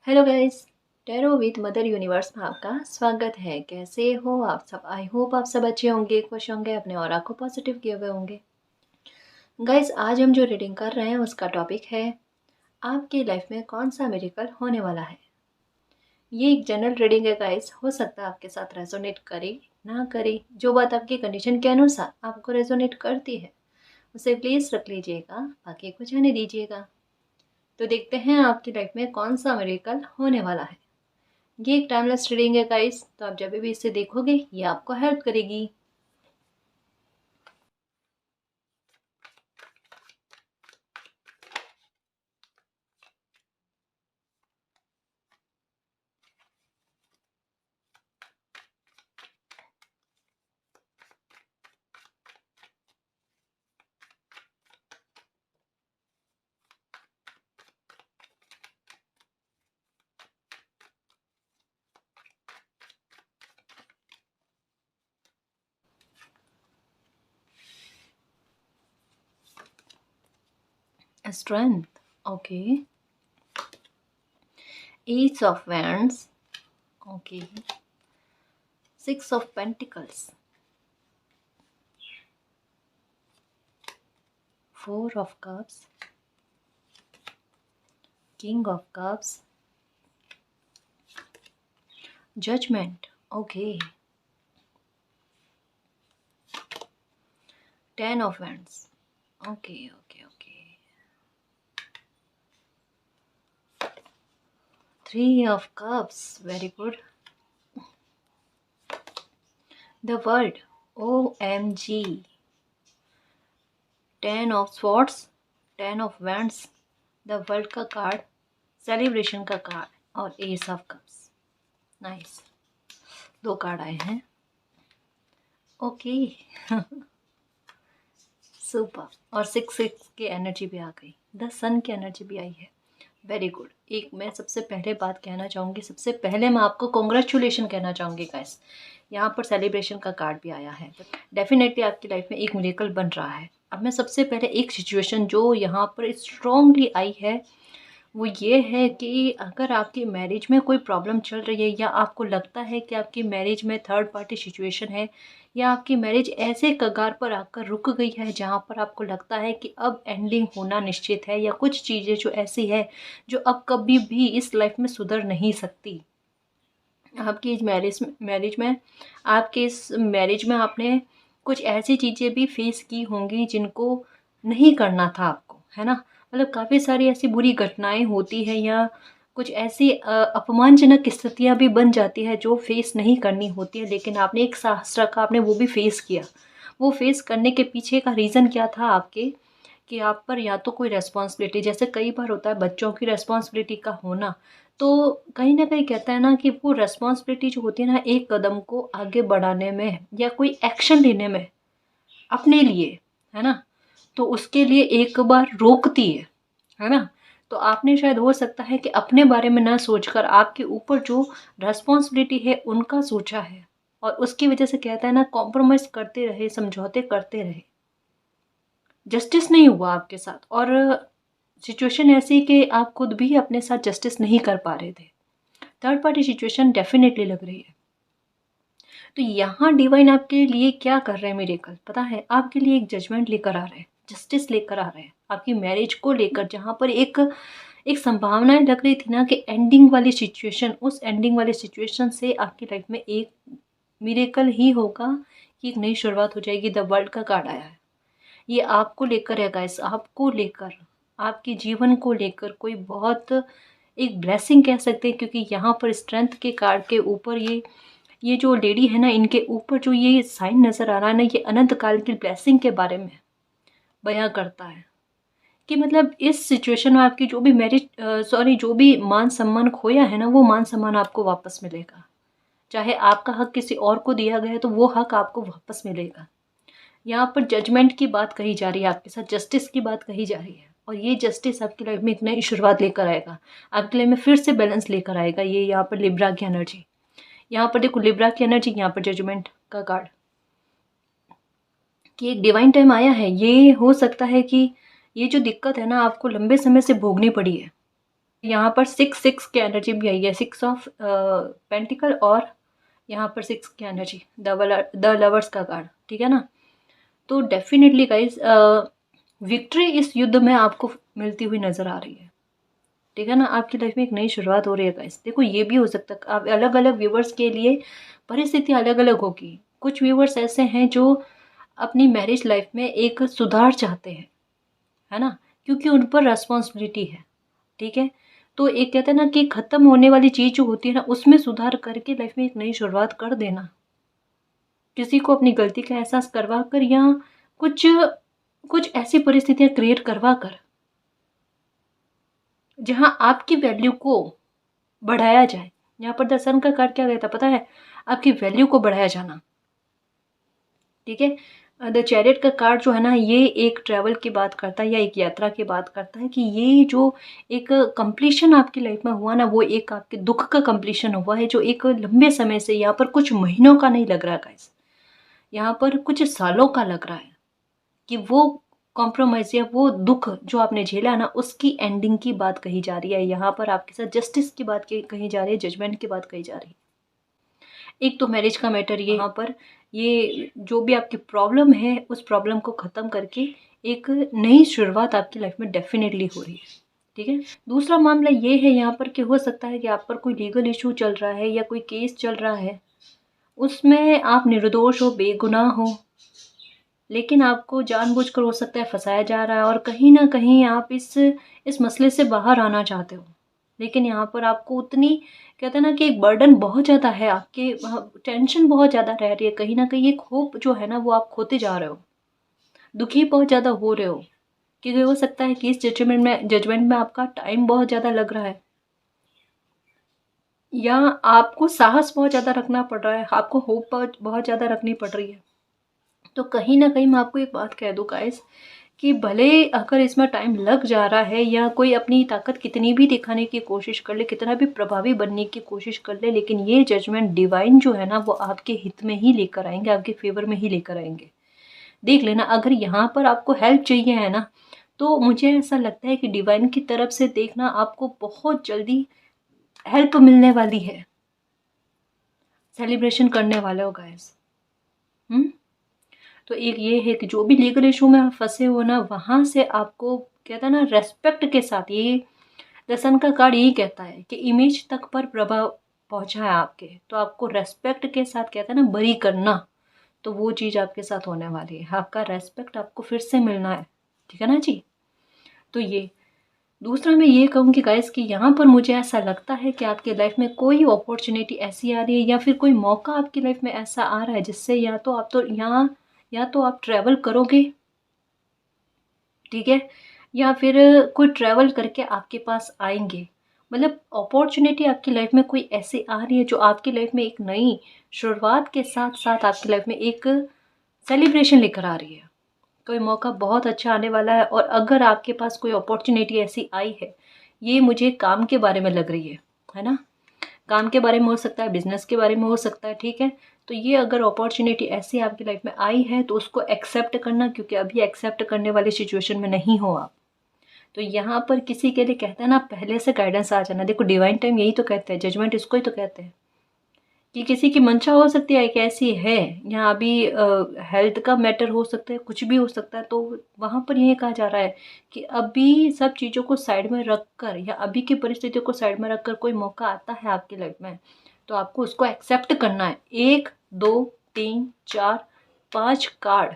Hello guys. Tarot with mother universe में आपका स्वागत है। कैसे हो आप सब? आई होप आप सब अच्छे होंगे, खुश होंगे, अपने ऑरा को पॉजिटिव किए हुए होंगे। गाइस, आज हम जो रीडिंग कर रहे हैं उसका टॉपिक है आपकी लाइफ में कौन सा मिरेकल होने वाला है। ये एक जनरल रीडिंग है गाइस, हो सकता है आपके साथ रेजोनेट करे ना करे। जो बात आपकी कंडीशन के अनुसार आपको रेजोनेट करती है उसे प्लीज रख लीजिएगा, बाकी को जाने दीजिएगा। तो देखते हैं आपकी लाइफ में कौन सा मिरेकल होने वाला है। ये एक टाइमलेस रीडिंग है गाइस, तो आप जब भी इसे देखोगे ये आपको हेल्प करेगी। Strength, okay. Ace of wands, okay. Six of pentacles, four of cups, king of cups, judgement, okay. Ten of wands, okay okay okay. Three of cups, very good. The world, OMG। Ten of swords, ten of wands, the world का card, celebration का card और ace of cups. Nice, दो card आए हैं, okay. Super. और six six की energy भी आ गई, द सन की एनर्जी भी आई है, वेरी गुड। एक मैं सबसे पहले बात कहना चाहूँगी, सबसे पहले मैं आपको कॉन्ग्रेचुलेशन कहना चाहूँगी गाइस। यहाँ पर सेलिब्रेशन का कार्ड भी आया है, डेफिनेटली आपकी लाइफ में एक मिरेकल बन रहा है। अब मैं सबसे पहले एक सिचुएशन जो यहाँ पर स्ट्रांगली आई है वो ये है कि अगर आपकी मैरिज में कोई प्रॉब्लम चल रही है या आपको लगता है कि आपकी मैरिज में थर्ड पार्टी सिचुएशन है या आपकी मैरिज ऐसे कगार पर आकर रुक गई है जहाँ पर आपको लगता है कि अब एंडिंग होना निश्चित है, या कुछ चीज़ें जो ऐसी है जो अब कभी भी इस लाइफ में सुधर नहीं सकती। आपकी इस मैरिज में आपके इस मैरिज में आपने कुछ ऐसी चीज़ें भी फेस की होंगी जिनको नहीं करना था आपको, है ना। मतलब काफ़ी सारी ऐसी बुरी घटनाएं होती है या कुछ ऐसी अपमानजनक स्थितियां भी बन जाती है जो फेस नहीं करनी होती है, लेकिन आपने एक साहस रखा, आपने वो भी फेस किया। वो फेस करने के पीछे का रीज़न क्या था आपके, कि आप पर या तो कोई रेस्पॉन्सिबिलिटी, जैसे कई बार होता है बच्चों की रेस्पॉन्सिबिलिटी का होना, तो कहीं ना कहीं कहता है ना कि वो रेस्पॉन्सिबिलिटी जो होती है ना एक कदम को आगे बढ़ाने में या कोई एक्शन लेने में अपने लिए, है ना, तो उसके लिए एक बार रोकती है ना। तो आपने शायद हो सकता है कि अपने बारे में ना सोचकर आपके ऊपर जो रेस्पॉन्सिबिलिटी है उनका सोचा है, और उसकी वजह से कहता है ना कॉम्प्रोमाइज़ करते रहे, समझौते करते रहे, जस्टिस नहीं हुआ आपके साथ। और सिचुएशन ऐसी कि आप खुद भी अपने साथ जस्टिस नहीं कर पा रहे थे। थर्ड पार्टी सिचुएशन डेफिनेटली लग रही है। तो यहाँ डिवाइन आपके लिए क्या कर रहे हैं मिरेकल पता है, आपके लिए एक जजमेंट लेकर आ रहे हैं, जस्टिस लेकर आ रहे हैं आपकी मैरिज को लेकर। जहाँ पर एक एक संभावनाएं लग रही थी ना कि एंडिंग वाली सिचुएशन, उस एंडिंग वाली सिचुएशन से आपकी लाइफ में एक मिरेकल ही होगा कि एक नई शुरुआत हो जाएगी। द वर्ल्ड का कार्ड आया है, ये आपको लेकर है गाइस, आपको लेकर, आपके जीवन को लेकर कोई बहुत एक ब्लेसिंग कह सकते हैं, क्योंकि यहाँ पर स्ट्रेंथ के कार्ड के ऊपर ये जो लेडी है ना, इनके ऊपर जो ये साइन नज़र आ रहा है ना, ये अनंत काल की ब्लेसिंग के बारे में बयां करता है। कि मतलब इस सिचुएशन में आपकी जो भी मैरिज सॉरी जो भी मान सम्मान खोया है ना, वो मान सम्मान आपको वापस मिलेगा। चाहे आपका हक किसी और को दिया गया है तो वो हक आपको वापस मिलेगा। यहाँ पर जजमेंट की बात कही जा रही है, आपके साथ जस्टिस की बात कही जा रही है, और ये जस्टिस आपकी लाइफ में एक नई शुरुआत लेकर आएगा, आपकी लाइफ में फिर से बैलेंस लेकर आएगा। ये यहाँ पर लिब्रा की एनर्जी, यहाँ पर देखो लिब्रा की एनर्जी, यहाँ पर जजमेंट का कार्ड, कि एक डिवाइन टाइम आया है। ये हो सकता है कि ये जो दिक्कत है ना आपको लंबे समय से भोगनी पड़ी है, यहाँ पर 6 की एनर्जी भी आई है, 6 ऑफ पेंटिकल, और यहाँ पर 6 की एनर्जी, द लवर्स का कार्ड, ठीक है ना। तो डेफिनेटली गाइज विक्ट्री इस युद्ध में आपको मिलती हुई नजर आ रही है, ठीक है ना। आपकी लाइफ में एक नई शुरुआत हो रही है गाइस। देखो ये भी हो सकता है, आप अलग अलग व्यूवर्स के लिए परिस्थिति अलग अलग होगी। कुछ व्यूवर्स ऐसे हैं जो अपनी मैरिज लाइफ में एक सुधार चाहते हैं, है ना, क्योंकि उन पर रेस्पॉन्सिबिलिटी है, ठीक है। तो एक कहते हैं ना कि खत्म होने वाली चीज जो होती है ना, उसमें सुधार करके लाइफ में एक नई शुरुआत कर देना, किसी को अपनी गलती का एहसास करवा कर, या कुछ कुछ ऐसी परिस्थितियां क्रिएट करवा कर जहां आपकी वैल्यू को बढ़ाया जाए। यहाँ पर द सन का कार्ड क्या कहता पता है, आपकी वैल्यू को बढ़ाया जाना, ठीक है। द चैरियट का कार्ड जो है ना, ये एक ट्रैवल की बात करता है या एक यात्रा की बात करता है कि ये जो एक कंप्लीशन आपकी लाइफ में हुआ ना, वो एक आपके दुख का कंप्लीशन हुआ है, जो एक लंबे समय से, यहाँ पर कुछ महीनों का नहीं लग रहा गाइस, यहाँ पर कुछ सालों का लग रहा है कि वो कॉम्प्रोमाइज या वो दुख जो आपने झेला ना, उसकी एंडिंग की बात कही जा रही है। यहाँ पर आपके साथ जस्टिस की बात कही जा रही है, जजमेंट की बात कही जा रही है। एक तो मैरिज का मैटर, ये यहाँ पर ये जो भी आपकी प्रॉब्लम है, उस प्रॉब्लम को ख़त्म करके एक नई शुरुआत आपकी लाइफ में डेफिनेटली हो रही है, ठीक है। दूसरा मामला ये है यहाँ पर कि हो सकता है कि आप पर कोई लीगल इशू चल रहा है या कोई केस चल रहा है, उसमें आप निर्दोष हो, बेगुनाह हो, लेकिन आपको जानबूझकर हो सकता है फंसाया जा रहा है, और कहीं ना कहीं आप इस मसले से बाहर आना चाहते हो, लेकिन यहाँ पर आपको उतनी, कहते हैं ना कि एक बर्डन बहुत ज़्यादा है आपके, टेंशन बहुत ज़्यादा रह रही है, कहीं ना कहीं एक होप जो है ना वो आप खोते जा रहे हो, दुखी बहुत ज़्यादा हो रहे हो, क्योंकि हो सकता है कि इस जजमेंट में आपका टाइम बहुत ज़्यादा लग रहा है, या आपको साहस बहुत ज़्यादा रखना पड़ रहा है, आपको होप बहुत ज़्यादा रखनी पड़ रही है। तो कहीं ना कहीं मैं आपको एक बात कह दूँ गाइस, कि भले अगर इसमें टाइम लग जा रहा है, या कोई अपनी ताकत कितनी भी दिखाने की कोशिश कर ले, कितना भी प्रभावी बनने की कोशिश कर ले, लेकिन ये जजमेंट डिवाइन जो है ना, वो आपके हित में ही लेकर आएंगे, आपके फेवर में ही लेकर आएंगे। देख लेना, अगर यहाँ पर आपको हेल्प चाहिए है ना, तो मुझे ऐसा लगता है कि डिवाइन की तरफ से देखना आपको बहुत जल्दी हेल्प मिलने वाली है। सेलिब्रेशन करने वाले हो गाइस। तो एक ये है कि जो भी लीगल इशू में आप फंसे हो ना, वहाँ से आपको, कहता है ना, रेस्पेक्ट के साथ, ये दर्शन का कार्ड यही कहता है कि इमेज तक पर प्रभाव पहुँचा है आपके, तो आपको रेस्पेक्ट के साथ, कहता है ना, बरी करना, तो वो चीज़ आपके साथ होने वाली है, आपका रेस्पेक्ट आपको फिर से मिलना है, ठीक है ना जी। तो ये दूसरा मैं ये कहूँगी गाइस कि यहाँ पर मुझे ऐसा लगता है कि आपकी लाइफ में कोई अपॉर्चुनिटी ऐसी आ रही है, या फिर कोई मौका आपकी लाइफ में ऐसा आ रहा है, जिससे या तो आप ट्रैवल करोगे, ठीक है, या फिर कोई ट्रैवल करके आपके पास आएंगे। मतलब अपॉर्चुनिटी आपकी लाइफ में कोई ऐसी आ रही है जो आपकी लाइफ में एक नई शुरुआत के साथ साथ आपकी लाइफ में एक सेलिब्रेशन लेकर आ रही है। कोई मौका बहुत अच्छा आने वाला है, और अगर आपके पास कोई अपॉर्चुनिटी ऐसी आई है, ये मुझे काम के बारे में लग रही है ना, काम के बारे में हो सकता है, बिजनेस के बारे में हो सकता है, ठीक है। तो ये अगर अपॉर्चुनिटी ऐसी आपकी लाइफ में आई है, तो उसको एक्सेप्ट करना, क्योंकि अभी एक्सेप्ट करने वाली सिचुएशन में नहीं हो आप। तो यहाँ पर किसी के लिए, कहते हैं ना, पहले से गाइडेंस आ जाना। देखो डिवाइन टाइम यही तो कहते हैं, जजमेंट इसको ही तो कहते हैं, कि किसी की मंशा हो सकती है कि ऐसी है, या अभी हेल्थ का मैटर हो सकता है, कुछ भी हो सकता है, तो वहाँ पर यही कहा जा रहा है कि अभी सब चीज़ों को साइड में रख कर, या अभी की परिस्थितियों को साइड में रख कर कोई मौका आता है आपकी लाइफ में, तो आपको उसको एक्सेप्ट करना है। 1 2 3 4 5 कार्ड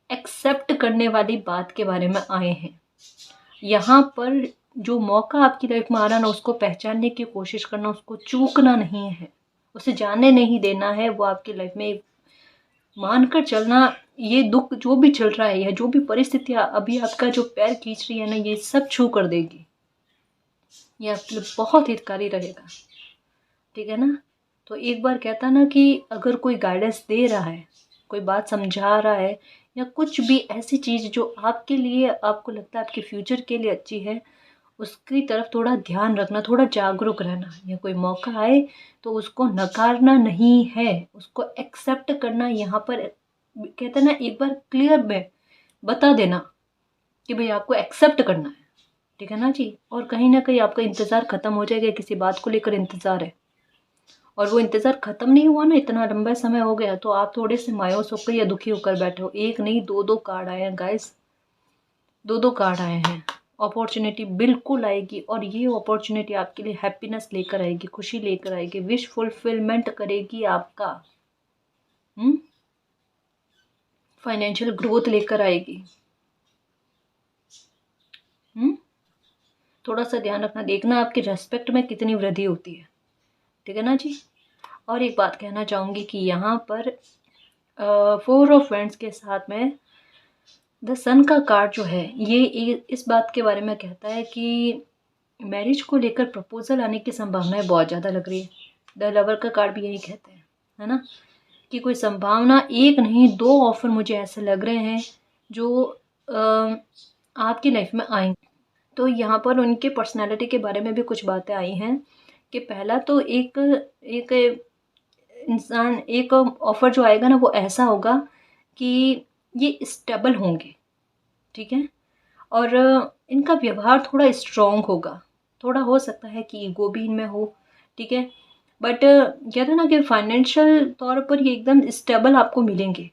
एक्सेप्ट करने वाली बात के बारे में आए हैं। यहाँ पर जो मौका आपकी लाइफ में आ रहा ना, उसको पहचानने की कोशिश करना, उसको चूकना नहीं है, उसे जाने नहीं देना है। वो आपकी लाइफ में मानकर चलना, ये दुख जो भी चल रहा है, या जो भी परिस्थितियाँ अभी आपका जो पैर खींच रही है ना, ये सब छू कर देगी। ये आपके लिए बहुत हितकारी रहेगा, ठीक है ना। तो एक बार कहता ना कि अगर कोई गाइडेंस दे रहा है, कोई बात समझा रहा है, या कुछ भी ऐसी चीज़ जो आपके लिए, आपको लगता है आपके फ्यूचर के लिए अच्छी है, उसकी तरफ थोड़ा ध्यान रखना, थोड़ा जागरूक रहना। या कोई मौका आए तो उसको नकारना नहीं है, उसको एक्सेप्ट करना। यहाँ पर कहते हैं ना, एक बार क्लियर में बता देना कि भाई आपको एक्सेप्ट करना है, ठीक है ना जी। और कहीं ना कहीं आपका इंतज़ार ख़त्म हो जाएगा, किसी बात को लेकर इंतज़ार है और वो इंतज़ार ख़त्म नहीं हुआ ना, इतना लंबा समय हो गया, तो आप थोड़े से मायूस होकर या दुखी होकर बैठे हो। एक नहीं, दो दो कार्ड आए हैं गाइस, दो दो कार्ड आए हैं। अपॉर्चुनिटी बिल्कुल आएगी और ये अपॉर्चुनिटी आपके लिए हैप्पीनेस लेकर आएगी, खुशी लेकर आएगी, विश फुलफिलमेंट करेगी आपका, फाइनेंशियल ग्रोथ लेकर आएगी। थोड़ा सा ध्यान रखना, देखना आपकी रेस्पेक्ट में कितनी वृद्धि होती है, ठीक है ना जी। और एक बात कहना चाहूँगी कि यहाँ पर 4 ऑफ वैंड्स के साथ में द सन का कार्ड जो है ये इस बात के बारे में कहता है कि मैरिज को लेकर प्रपोजल आने की संभावनाएं बहुत ज़्यादा लग रही है। द लवर का कार्ड भी यही कहते हैं, है ना, कि कोई संभावना, एक नहीं दो ऑफर मुझे ऐसे लग रहे हैं जो आपकी लाइफ में आएंगे। तो यहाँ पर उनके पर्सनालिटी के बारे में भी कुछ बातें आई हैं कि पहला तो एक एक इंसान, एक ऑफ़र जो आएगा ना वो ऐसा होगा कि ये स्टेबल होंगे, ठीक है, और इनका व्यवहार थोड़ा स्ट्रॉन्ग होगा, थोड़ा हो सकता है कि ईगो भी इनमें हो, ठीक है, बट कहते हैं ना कि फाइनेंशियल तौर पर ये एकदम स्टेबल आपको मिलेंगे,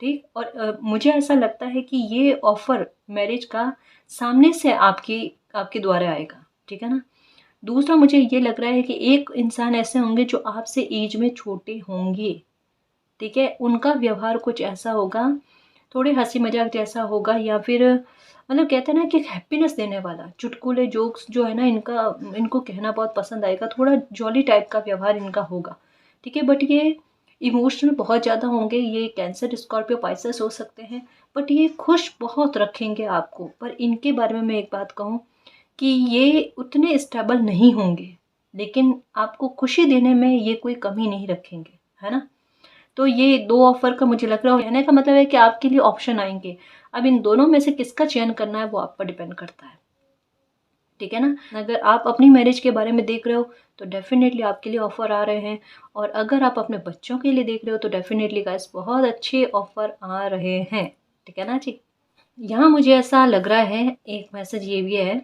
ठीक। और मुझे ऐसा लगता है कि ये ऑफ़र मैरिज का सामने से आपके द्वारा आएगा, ठीक है ना। दूसरा मुझे ये लग रहा है कि एक इंसान ऐसे होंगे जो आपसे एज में छोटे होंगे, ठीक है, उनका व्यवहार कुछ ऐसा होगा, थोड़े हंसी मजाक जैसा होगा, या फिर मतलब कहते हैं ना कि हैप्पीनेस देने वाला, चुटकुले जोक्स जो है ना इनको कहना बहुत पसंद आएगा, थोड़ा जॉली टाइप का व्यवहार इनका होगा, ठीक है। बट ये इमोशनल बहुत ज़्यादा होंगे, ये कैंसर स्कॉर्पियो पाइसेस हो सकते हैं, बट ये खुश बहुत रखेंगे आपको। पर इनके बारे में मैं एक बात कहूँ कि ये उतने स्टेबल नहीं होंगे, लेकिन आपको खुशी देने में ये कोई कमी नहीं रखेंगे, है ना। तो ये दो ऑफर का मुझे लग रहा है, कहने का मतलब है कि आपके लिए ऑप्शन आएंगे। अब इन दोनों में से किसका चयन करना है वो आप पर डिपेंड करता है, ठीक है ना। अगर आप अपनी मैरिज के बारे में देख रहे हो तो डेफिनेटली आपके लिए ऑफर आ रहे हैं, और अगर आप अपने बच्चों के लिए देख रहे हो तो डेफिनेटली गाइस बहुत अच्छे ऑफर आ रहे हैं, ठीक है ना जी। यहाँ मुझे ऐसा लग रहा है, एक मैसेज ये भी है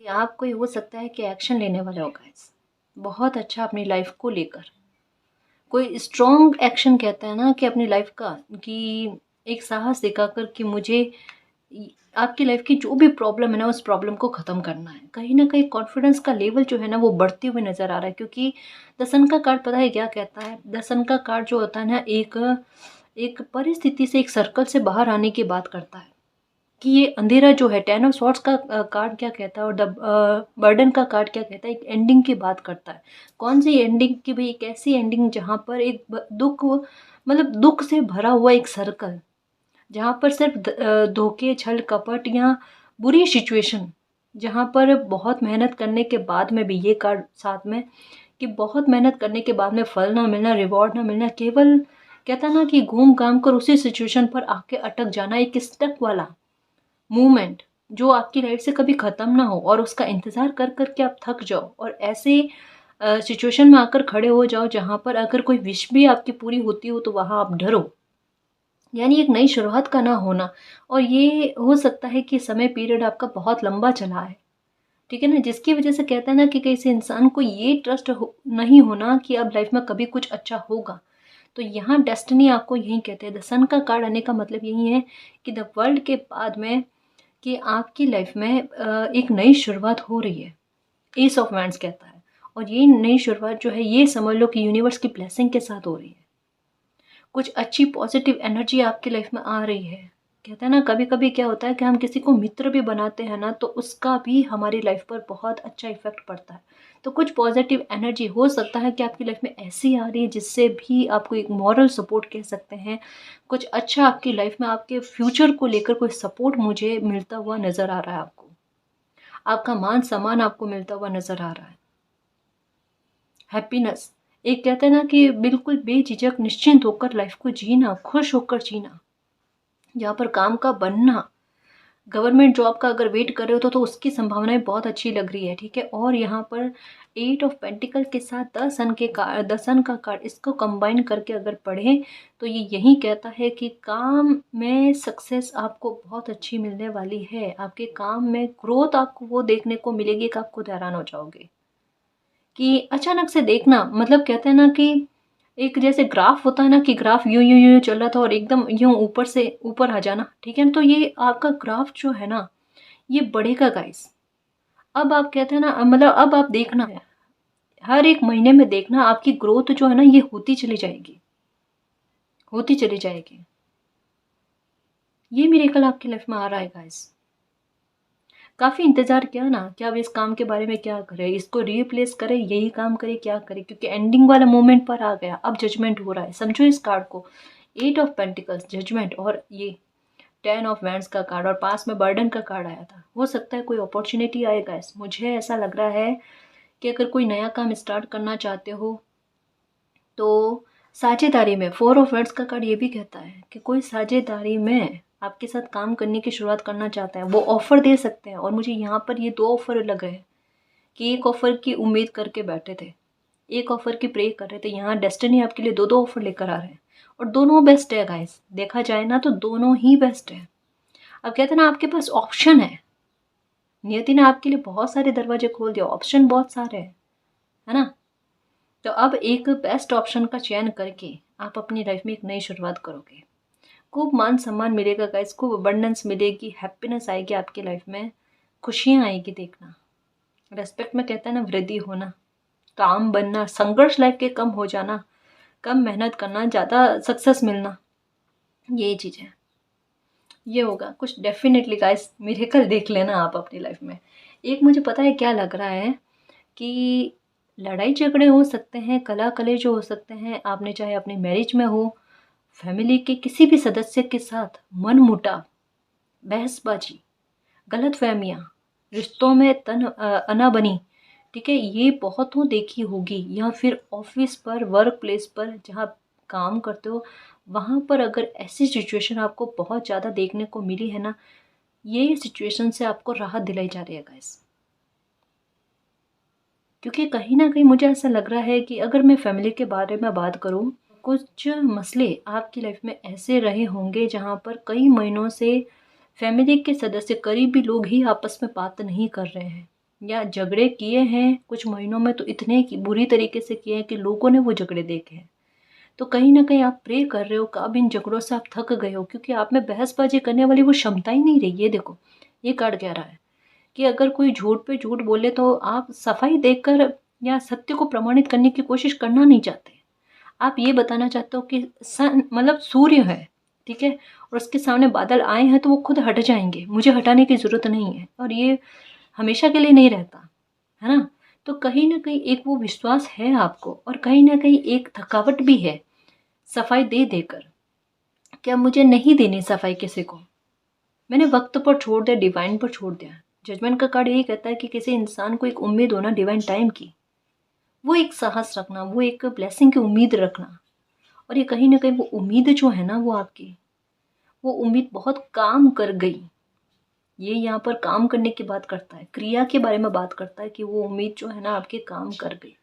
कि आप कोई हो सकता है कि एक्शन लेने वाले हो गाइस, बहुत अच्छा अपनी लाइफ को लेकर, कोई स्ट्रॉन्ग एक्शन कहता है ना कि अपनी लाइफ का, कि एक साहस दिखाकर कि मुझे आपकी लाइफ की जो भी प्रॉब्लम है ना उस प्रॉब्लम को ख़त्म करना है। कहीं ना कहीं कॉन्फिडेंस का लेवल जो है ना वो बढ़ते हुए नज़र आ रहा है, क्योंकि द सन का कार्ड पता है क्या कहता है, द सन का कार्ड जो होता है ना एक एक परिस्थिति से, एक सर्कल से बाहर आने की बात करता है, कि ये अंधेरा जो है, 10 ऑफ सॉर्ड्स का कार्ड क्या कहता है और द बर्डन का कार्ड क्या कहता है, एक एंडिंग की बात करता है। कौन सी एंडिंग, कि भाई एक ऐसी एंडिंग जहाँ पर एक दुख, मतलब दुख से भरा हुआ एक सर्कल, जहाँ पर सिर्फ धोखे, छल कपट या बुरी सिचुएशन, जहाँ पर बहुत मेहनत करने के बाद में भी, ये कार्ड साथ में, कि बहुत मेहनत करने के बाद में फल ना मिलना, रिवॉर्ड ना मिलना, केवल कहता ना कि घूम घाम कर उसी सिचुएशन पर आके अटक जाना, एक स्टक वाला मूवमेंट जो आपकी लाइफ से कभी ख़त्म ना हो, और उसका इंतज़ार कर कर के आप थक जाओ और ऐसे सिचुएशन में आकर खड़े हो जाओ जहाँ पर अगर कोई विश भी आपकी पूरी होती हो तो वहाँ आप डरो, यानी एक नई शुरुआत का ना होना। और ये हो सकता है कि समय पीरियड आपका बहुत लंबा चला है, ठीक है ना, जिसकी वजह से कहते हैं ना कि किसी इंसान को ये ट्रस्ट नहीं होना कि अब लाइफ में कभी कुछ अच्छा होगा। तो यहाँ डेस्टिनी आपको यही कहते हैं, द सन का कार्ड आने का मतलब यही है कि द वर्ल्ड के बाद में, कि आपकी लाइफ में एक नई शुरुआत हो रही है, एस ऑफ वैंड्स कहता है। और ये नई शुरुआत जो है ये समझ लो कि यूनिवर्स की ब्लेसिंग के साथ हो रही है, कुछ अच्छी पॉजिटिव एनर्जी आपकी लाइफ में आ रही है। कहते हैं ना कभी कभी क्या होता है कि हम किसी को मित्र भी बनाते हैं ना तो उसका भी हमारी लाइफ पर बहुत अच्छा इफेक्ट पड़ता है। तो कुछ पॉजिटिव एनर्जी हो सकता है कि आपकी लाइफ में ऐसी आ रही है जिससे भी आपको एक मॉरल सपोर्ट कह सकते हैं, कुछ अच्छा आपकी लाइफ में, आपके फ्यूचर को लेकर कोई सपोर्ट मुझे मिलता हुआ नज़र आ रहा है आपको, आपका मान सम्मान आपको मिलता हुआ नज़र आ रहा है, हैप्पीनेस, एक कहते हैं ना कि बिल्कुल बेझिझक निश्चिंत होकर लाइफ को जीना, खुश होकर जीना, जहाँ पर काम का बनना, गवर्नमेंट जॉब का अगर वेट कर रहे हो तो उसकी संभावनाएं बहुत अच्छी लग रही है, ठीक है। और यहाँ पर 8 ऑफ पेंटिकल के साथ द सन का कार्ड, इसको कंबाइन करके अगर पढ़ें तो ये यही कहता है कि काम में सक्सेस आपको बहुत अच्छी मिलने वाली है। आपके काम में ग्रोथ आपको वो देखने को मिलेगी कि आप खुद हैरान हो जाओगे कि अचानक से देखना, मतलब कहते हैं ना कि एक जैसे ग्राफ होता है ना कि ग्राफ यूं यूं यूं चल रहा था और एकदम यूं ऊपर से ऊपर आ जाना, ठीक है। तो ये आपका ग्राफ जो है ना ये बढ़ेगा गाइस। अब आप कहते हैं ना, मतलब अब आप देखना है, हर एक महीने में देखना आपकी ग्रोथ जो है ना ये होती चली जाएगी, होती चली जाएगी। ये मिरेकल आपकी लाइफ में आ रहा है गाइस। काफ़ी इंतज़ार किया ना कि अब इस काम के बारे में क्या करें, इसको रिप्लेस करें, यही काम करें, क्या करें, क्योंकि एंडिंग वाला मोमेंट पर आ गया। अब जजमेंट हो रहा है, समझो इस कार्ड को, 8 ऑफ पेंटिकल्स जजमेंट, और ये 10 ऑफ वैंड्स का कार्ड, और पास में बर्डन का कार्ड आया था। हो सकता है कोई अपॉर्चुनिटी आएगा। इस मुझे ऐसा लग रहा है कि अगर कोई नया काम स्टार्ट करना चाहते हो तो साझेदारी में, 4 ऑफ वैंड्स का कार्ड ये भी कहता है कि कोई साझेदारी में आपके साथ काम करने की शुरुआत करना चाहता है, वो ऑफ़र दे सकते हैं। और मुझे यहाँ पर ये 2 ऑफ़र लग रहे हैं कि एक ऑफ़र की उम्मीद करके बैठे थे, एक ऑफ़र की प्रे कर रहे थे। यहाँ डेस्टिनी आपके लिए दो दो ऑफ़र लेकर आ रहे हैं और दोनों बेस्ट है गाइस। देखा जाए ना तो दोनों ही बेस्ट है। अब कहते हैं ना आपके पास ऑप्शन है, नियति ने आपके लिए बहुत सारे दरवाजे खोल दिया, ऑप्शन बहुत सारे हैं, है ना। तो अब एक बेस्ट ऑप्शन का चयन करके आप अपनी लाइफ में एक नई शुरुआत करोगे। खूब मान सम्मान मिलेगा गाइस, खूब अबंडेंस मिलेगी, हैप्पीनेस आएगी आपकी लाइफ में, खुशियाँ आएगी। देखना, रेस्पेक्ट में कहता है ना वृद्धि होना, काम बनना, संघर्ष लाइफ के कम हो जाना, कम मेहनत करना, ज़्यादा सक्सेस मिलना, ये चीज़ है। ये होगा कुछ डेफिनेटली गाइस, मिरेकल देख लेना आप अपनी लाइफ में। एक मुझे पता है क्या लग रहा है कि लड़ाई झगड़े हो सकते हैं, कला कलेश हो सकते हैं, आपने चाहे अपनी मैरिज में हो, फैमिली के किसी भी सदस्य के साथ मनमुटाव, बहसबाजी, गलतफहमियाँ, रिश्तों में अनाबनी, ठीक है, ये बहुतों देखी होगी। या फिर ऑफिस पर, वर्क प्लेस पर जहाँ काम करते हो, वहाँ पर अगर ऐसी सिचुएशन आपको बहुत ज़्यादा देखने को मिली है ना, ये सिचुएशन से आपको राहत दिलाई जा रही है गाइस। क्योंकि कहीं न कहीं मुझे ऐसा लग रहा है कि अगर मैं फैमिली के बारे में बात करूँ, कुछ मसले आपकी लाइफ में ऐसे रहे होंगे जहाँ पर कई महीनों से फैमिली के सदस्य, करीबी लोग ही आपस में बात नहीं कर रहे हैं, या झगड़े किए हैं कुछ महीनों में तो इतने की बुरी तरीके से किए हैं कि लोगों ने वो झगड़े देखे हैं। तो कहीं न कहीं आप प्रे कर रहे हो कि अब इन झगड़ों से आप थक गए हो, क्योंकि आप में बहसबाजी करने वाली वो क्षमता ही नहीं रही। ये देखो, ये कार्ड कह रहा है कि अगर कोई झूठ पे झूठ बोले तो आप सफाई देकर या सत्य को प्रमाणित करने की कोशिश करना नहीं चाहते। आप ये बताना चाहते हो कि सन, मतलब सूर्य है, ठीक है, और उसके सामने बादल आए हैं तो वो खुद हट जाएंगे, मुझे हटाने की ज़रूरत नहीं है, और ये हमेशा के लिए नहीं रहता, है ना। तो कहीं ना कहीं एक वो विश्वास है आपको, और कहीं ना कहीं एक थकावट भी है सफाई दे देकर। क्या मुझे नहीं देनी सफाई किसी को, मैंने वक्त पर छोड़ दिया, डिवाइन पर छोड़ दिया। जजमेंट का कार्ड यही कहता है कि किसी इंसान को एक उम्मीद होना डिवाइन टाइम की, वो एक साहस रखना, वो एक ब्लेसिंग की उम्मीद रखना। और ये कहीं ना कहीं वो उम्मीद जो है ना वो आपकी, वो उम्मीद बहुत काम कर गई। ये यहाँ पर काम करने की बात करता है, क्रिया के बारे में बात करता है कि वो उम्मीद जो है ना आपके काम कर गई।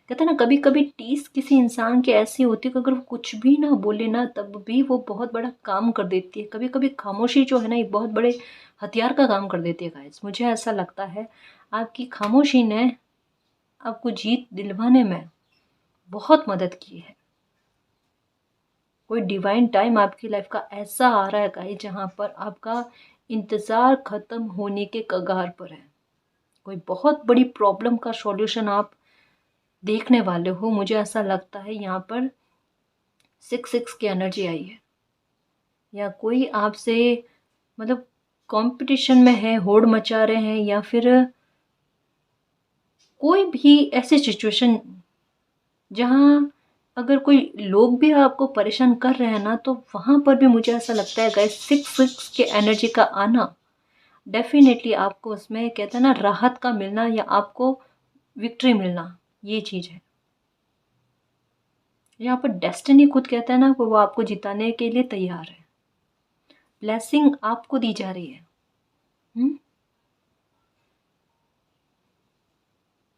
कहते हैं ना कभी कभी टीस किसी इंसान की ऐसी होती है कि अगर वो कुछ भी ना बोले ना तब भी वो बहुत बड़ा काम कर देती है। कभी कभी खामोशी जो है ना एक बहुत बड़े हथियार का काम कर देती है गाइस। मुझे ऐसा लगता है आपकी खामोशी ने आपको जीत दिलवाने में बहुत मदद की है। कोई डिवाइन टाइम आपकी लाइफ का ऐसा आ रहा है गाइस जहाँ पर आपका इंतज़ार ख़त्म होने के कगार पर है। कोई बहुत बड़ी प्रॉब्लम का सॉल्यूशन आप देखने वाले हो। मुझे ऐसा लगता है यहाँ पर 6 की एनर्जी आई है, या कोई आपसे, मतलब कंपटीशन में है, होड़ मचा रहे हैं, या फिर कोई भी ऐसी सिचुएशन जहाँ अगर कोई लोग भी आपको परेशान कर रहे हैं ना, तो वहाँ पर भी मुझे ऐसा लगता है गाइस 6 के एनर्जी का आना डेफिनेटली आपको उसमें कहते हैं ना राहत का मिलना, या आपको विक्ट्री मिलना, ये चीज़ है। यहाँ पर डेस्टिनी खुद कहता है ना वो आपको जिताने के लिए तैयार है। ब्लेसिंग आपको दी जा रही है।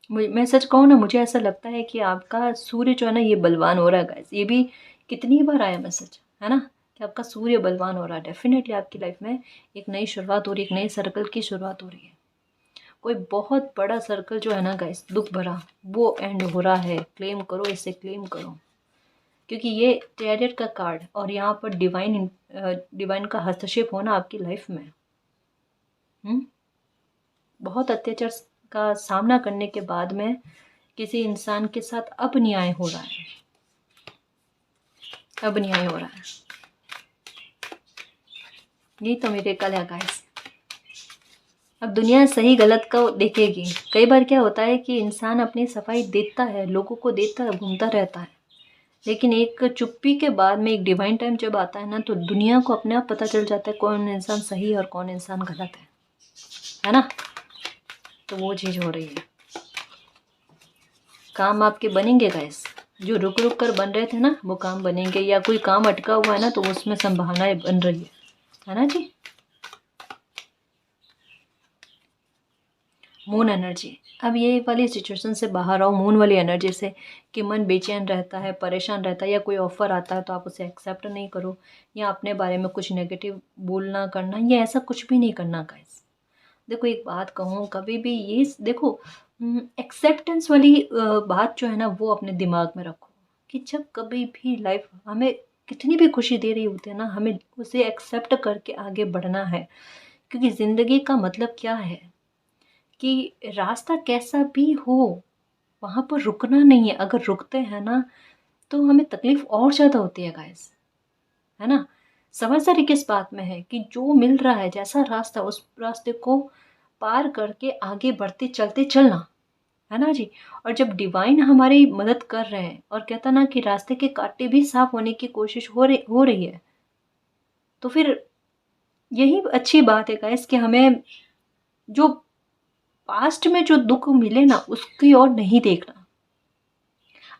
मैं सच कहूँ ना, मुझे ऐसा लगता है कि आपका सूर्य जो है ना ये बलवान हो रहा है गाइस। ये भी कितनी बार आया मैसेज, है ना, कि आपका सूर्य बलवान हो रहा है। डेफिनेटली आपकी लाइफ में एक नई शुरुआत हो रही है, एक नए सर्कल की शुरुआत हो रही है। कोई बहुत बड़ा सर्कल जो है ना गाइस दुख भरा, वो एंड हो रहा है। क्लेम करो इसे, क्लेम करो, क्योंकि ये चैरियट का कार्ड और यहाँ पर डिवाइन का हस्तक्षेप होना आपकी लाइफ में। बहुत अत्याचार का सामना करने के बाद में किसी इंसान के साथ अब न्याय हो रहा है, अब न्याय हो रहा है। यही तो मेरे कल है गाइस। अब दुनिया सही गलत को देखेगी। कई बार क्या होता है कि इंसान अपनी सफाई देता है, लोगों को देता है, घूमता रहता है, लेकिन एक चुप्पी के बाद में एक डिवाइन टाइम जब आता है ना, तो दुनिया को अपने आप पता चल जाता है कौन इंसान सही है और कौन इंसान गलत है ना। तो वो चीज़ हो रही है। काम आपके बनेंगे गाइस, जो रुक रुक कर बन रहे थे ना वो काम बनेंगे, या कोई काम अटका हुआ है ना तो उसमें संभावनाएं बन रही है ना जी। मून एनर्जी, अब ये वाली सिचुएशन से बाहर आओ मून वाली एनर्जी से, कि मन बेचैन रहता है, परेशान रहता है, या कोई ऑफर आता है तो आप उसे एक्सेप्ट नहीं करो, या अपने बारे में कुछ नेगेटिव बोलना करना, या ऐसा कुछ भी नहीं करना गाइस। देखो एक बात कहूँ, कभी भी ये देखो एक्सेप्टेंस वाली बात जो है ना वो अपने दिमाग में रखो, कि जब कभी भी लाइफ हमें कितनी भी खुशी दे रही होती है ना, हमें उसे एक्सेप्ट करके आगे बढ़ना है। क्योंकि ज़िंदगी का मतलब क्या है कि रास्ता कैसा भी हो वहाँ पर रुकना नहीं है। अगर रुकते हैं ना तो हमें तकलीफ और ज़्यादा होती है गाइस, है ना। समझदारी किस बात में है कि जो मिल रहा है जैसा रास्ता, उस रास्ते को पार करके आगे बढ़ते चलते चलना, है ना जी। और जब डिवाइन हमारी मदद कर रहे हैं और कहता ना कि रास्ते के कांटे भी साफ होने की कोशिश हो रही है, तो फिर यही अच्छी बात है गाइस कि हमें जो पास्ट में जो दुख मिले ना उसकी ओर नहीं देखना।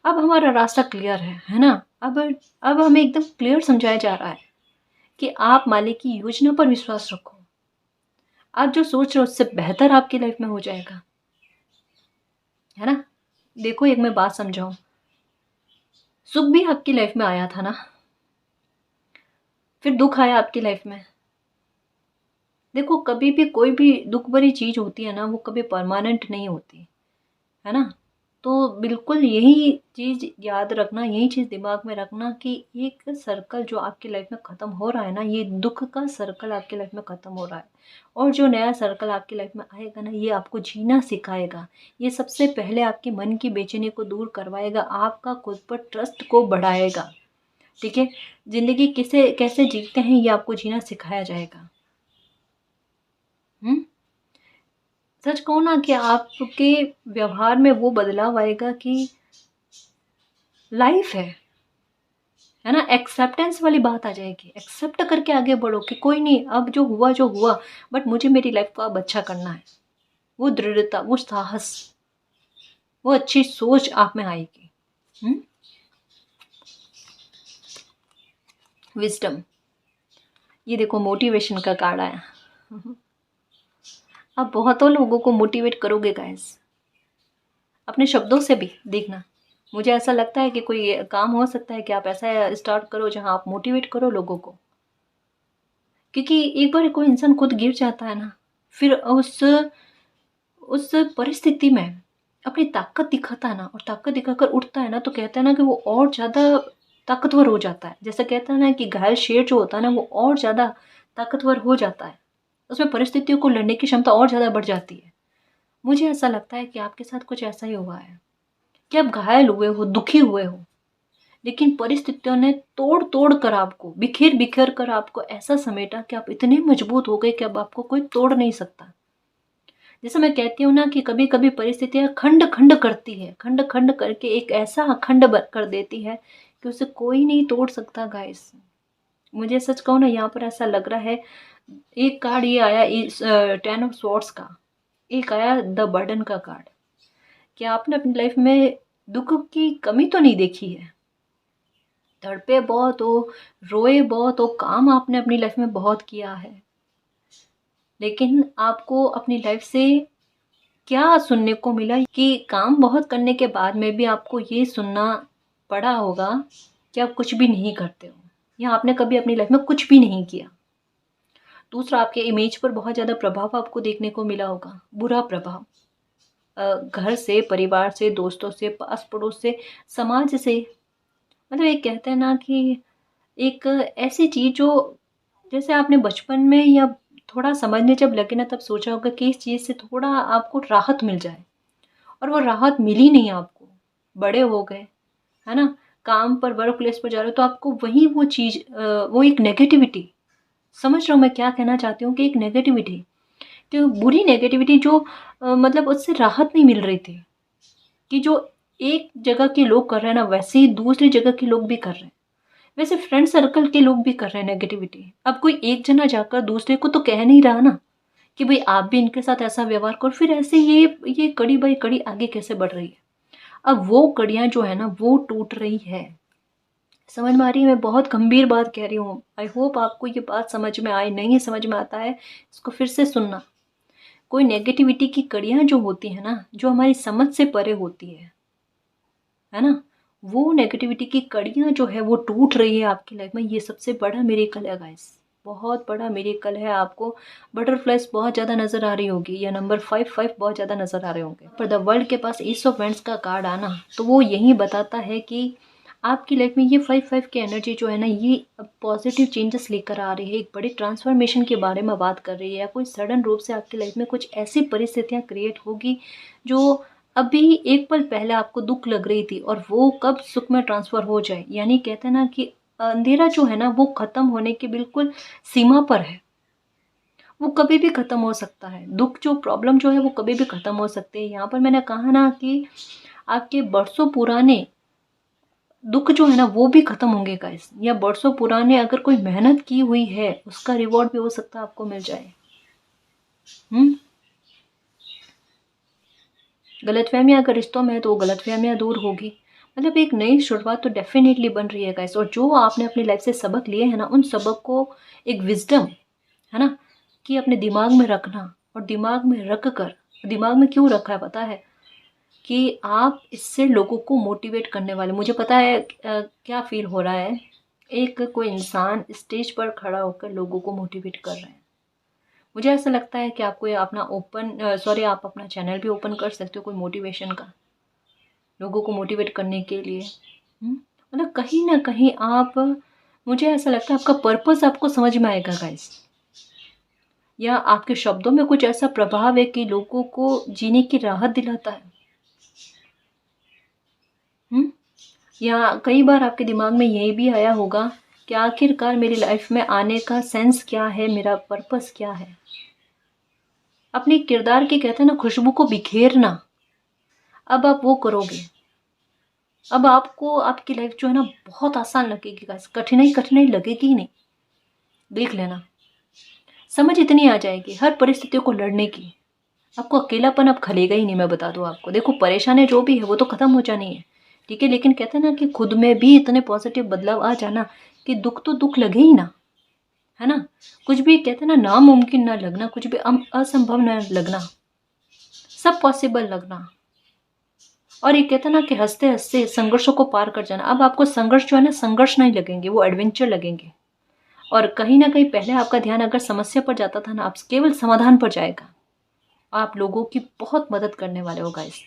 अब हमारा रास्ता क्लियर है ना। अब हमें एकदम क्लियर समझाया जा रहा है कि आप मालिक की योजना पर विश्वास रखो। आप जो सोच रहे हो उससे बेहतर आपकी लाइफ में हो जाएगा, है ना। देखो एक मैं बात समझाऊं, सुख भी आपकी लाइफ में आया था ना, फिर दुख आया आपकी लाइफ में। देखो कभी भी कोई भी दुख भरी चीज होती है ना वो कभी परमानेंट नहीं होती, है ना। तो बिल्कुल यही चीज़ याद रखना, यही चीज़ दिमाग में रखना कि एक सर्कल जो आपकी लाइफ में ख़त्म हो रहा है ना, ये दुख का सर्कल आपकी लाइफ में ख़त्म हो रहा है। और जो नया सर्कल आपकी लाइफ में आएगा ना, ये आपको जीना सिखाएगा। ये सबसे पहले आपके मन की बेचैनी को दूर करवाएगा, आपका खुद पर ट्रस्ट को बढ़ाएगा, ठीक है। ज़िंदगी किसे कैसे जीते हैं ये आपको जीना सिखाया जाएगा। सच कहूँ ना कि आपके व्यवहार में वो बदलाव आएगा कि लाइफ है ना। एक्सेप्टेंस वाली बात आ जाएगी, एक्सेप्ट करके आगे बढ़ो कि कोई नहीं, अब जो हुआ, बट मुझे मेरी लाइफ को अब अच्छा करना है। वो दृढ़ता, वो साहस, वो अच्छी सोच आप में आएगी। विजडम, ये देखो मोटिवेशन का कार्ड आया। आप बहुतों लोगों को मोटिवेट करोगे गाइस, अपने शब्दों से भी। देखना, मुझे ऐसा लगता है कि कोई काम हो सकता है कि आप ऐसा स्टार्ट करो जहां आप मोटिवेट करो लोगों को। क्योंकि एक बार कोई इंसान खुद गिर जाता है ना, फिर उस परिस्थिति में अपनी ताकत दिखाता है ना, और ताकत दिखाकर उठता है ना, तो कहते हैं ना कि वो और ज़्यादा ताकतवर हो जाता है। जैसे कहते हैं ना कि घायल शेर जो होता है ना वो और ज़्यादा ताकतवर हो जाता है, उसमें परिस्थितियों को लड़ने की क्षमता और ज़्यादा बढ़ जाती है। मुझे ऐसा लगता है कि आपके साथ कुछ ऐसा ही हुआ है कि आप घायल हुए हो, दुखी हुए हो, लेकिन परिस्थितियों ने तोड़ तोड़ कर आपको, बिखेर बिखेर कर आपको ऐसा समेटा कि आप इतने मजबूत हो गए कि अब आपको कोई तोड़ नहीं सकता। जैसे मैं कहती हूँ ना कि कभी कभी परिस्थितियाँ खंड खंड करती है, खंड खंड करके एक ऐसा अखंड कर देती है कि उसे कोई नहीं तोड़ सकता गाइस। मुझे सच कहूँ ना, यहाँ पर ऐसा लग रहा है। एक कार्ड ये आया इस 10 ऑफ स्वॉर्ड्स का, एक आया द बर्डन का कार्ड। क्या आपने अपनी लाइफ में दुख की कमी तो नहीं देखी है, तड़पे बहुत हो, रोए बहुत हो, काम आपने अपनी लाइफ में बहुत किया है, लेकिन आपको अपनी लाइफ से क्या सुनने को मिला कि काम बहुत करने के बाद में भी आपको ये सुनना पड़ा होगा कि आप कुछ भी नहीं करते हो, या आपने कभी अपनी लाइफ में कुछ भी नहीं किया। दूसरा, आपके इमेज पर बहुत ज़्यादा प्रभाव आपको देखने को मिला होगा, बुरा प्रभाव, घर से, परिवार से, दोस्तों से, पास पड़ोस से, समाज से। मतलब एक कहते हैं ना कि एक ऐसी चीज़ जो जैसे आपने बचपन में या थोड़ा समझने जब लगे ना, तब सोचा होगा कि इस चीज़ से थोड़ा आपको राहत मिल जाए, और वो राहत मिली नहीं आपको। बड़े हो गए, है ना? काम पर, वर्क प्लेस पर जा रहे हो तो आपको वही वो चीज़, वो एक नेगेटिविटी, समझ रहे हो मैं क्या कहना चाहती हूँ, कि एक नेगेटिविटी, तो बुरी नेगेटिविटी जो मतलब उससे राहत नहीं मिल रही थी, कि जो एक जगह के लोग कर रहे हैं ना, वैसे ही दूसरी जगह के लोग भी कर रहे हैं। वैसे फ्रेंड सर्कल के लोग भी कर रहे हैं नेगेटिविटी। अब कोई एक जना जाकर दूसरे को तो कह नहीं रहा ना कि भाई आप भी इनके साथ ऐसा व्यवहार करो, फिर ऐसे ये कड़ी बाई कड़ी आगे कैसे बढ़ रही है। अब वो कड़ियाँ जो है ना वो टूट रही है। समझ में आ रही है? मैं बहुत गंभीर बात कह रही हूँ। आई होप आपको ये बात समझ में आए, नहीं समझ में आता है इसको फिर से सुनना। कोई नेगेटिविटी की कड़ियाँ जो होती है ना, जो हमारी समझ से परे होती है ना, वो नेगेटिविटी की कड़ियाँ जो है वो टूट रही है आपकी लाइफ में। ये सबसे बड़ा मिरेकल है गाइस, बहुत बड़ा मिरेकल है। आपको बटरफ्लाइज बहुत ज़्यादा नज़र आ रही होगी, या नंबर 5 बहुत ज़्यादा नज़र आ रहे होंगे। पर द वर्ल्ड के पास एस ऑफ वेंट्स का कार्ड आना, तो वो यही बताता है कि आपकी लाइफ में ये 5 की एनर्जी जो है ना, ये पॉजिटिव चेंजेस लेकर आ रही है, एक बड़ी ट्रांसफॉर्मेशन के बारे में बात कर रही है, या कोई सडन रूप से आपकी लाइफ में कुछ ऐसी परिस्थितियाँ क्रिएट होगी जो अभी एक पल पहले आपको दुख लग रही थी, और वो कब सुख में ट्रांसफ़र हो जाए। यानी कहते हैं ना कि अंधेरा जो है ना वो ख़त्म होने की बिल्कुल सीमा पर है, वो कभी भी ख़त्म हो सकता है। दुख जो, प्रॉब्लम जो है वो कभी भी ख़त्म हो सकते हैं। यहाँ पर मैंने कहा ना कि आपके बरसों पुराने दुख जो है ना वो भी ख़त्म होंगे गाइस, या बरसों पुराने अगर कोई मेहनत की हुई है उसका रिवॉर्ड भी हो सकता है आपको मिल जाए। गलतफ़हमियाँ अगर रिश्तों में है तो वो गलतफ़हमियाँ दूर होगी। मतलब एक नई शुरुआत तो डेफ़िनेटली बन रही है गाइस, और जो आपने अपनी लाइफ़ से सबक लिए हैं ना, उन सबक को एक विज़डम, है ना, कि अपने दिमाग में रखना, और दिमाग में रख कर, दिमाग में क्यों रखा है पता है? कि आप इससे लोगों को मोटिवेट करने वाले, मुझे पता है क्या फ़ील हो रहा है। एक कोई इंसान स्टेज पर खड़ा होकर लोगों को मोटिवेट कर रहे हैं। मुझे ऐसा लगता है कि आपको ये अपना आप अपना चैनल भी ओपन कर सकते हो कोई मोटिवेशन का, लोगों को मोटिवेट करने के लिए। मतलब कहीं न कहीं आप, मुझे ऐसा लगता है आपका पर्पस आपको समझ में आएगा गाइस, या आपके शब्दों में कुछ ऐसा प्रभाव है कि लोगों को जीने की राहत दिलाता है। या कई बार आपके दिमाग में यही भी आया होगा कि आखिरकार मेरी लाइफ में आने का सेंस क्या है, मेरा पर्पस क्या है। अपने किरदार की, कहते हैं ना, खुशबू को बिखेरना, अब आप वो करोगे। अब आपको आपकी लाइफ जो है ना बहुत आसान लगेगी गाइस, कठिनाई लगेगी ही नहीं। देख लेना, समझ इतनी आ जाएगी हर परिस्थितियों को लड़ने की। आपको अकेलापन अब खलेगा ही नहीं, मैं बता दूँ आपको। देखो, परेशानी जो भी है वो तो ख़त्म हो जानी है, ठीक है, लेकिन कहते हैं ना कि खुद में भी इतने पॉजिटिव बदलाव आ जाना कि दुख तो दुख लगे ही ना, है ना। कुछ भी, कहते हैं ना, नामुमकिन ना लगना, कुछ भी असंभव ना लगना, सब पॉसिबल लगना। और ये कहते हैं ना कि हंसते हंसते संघर्षों को पार कर जाना। अब आपको संघर्ष जो है ना, संघर्ष नहीं लगेंगे, वो एडवेंचर लगेंगे। और कहीं ना कहीं पहले आपका ध्यान अगर समस्या पर जाता था ना, अब केवल समाधान पर जाएगा। आप लोगों की बहुत मदद करने वाले हो गाइस।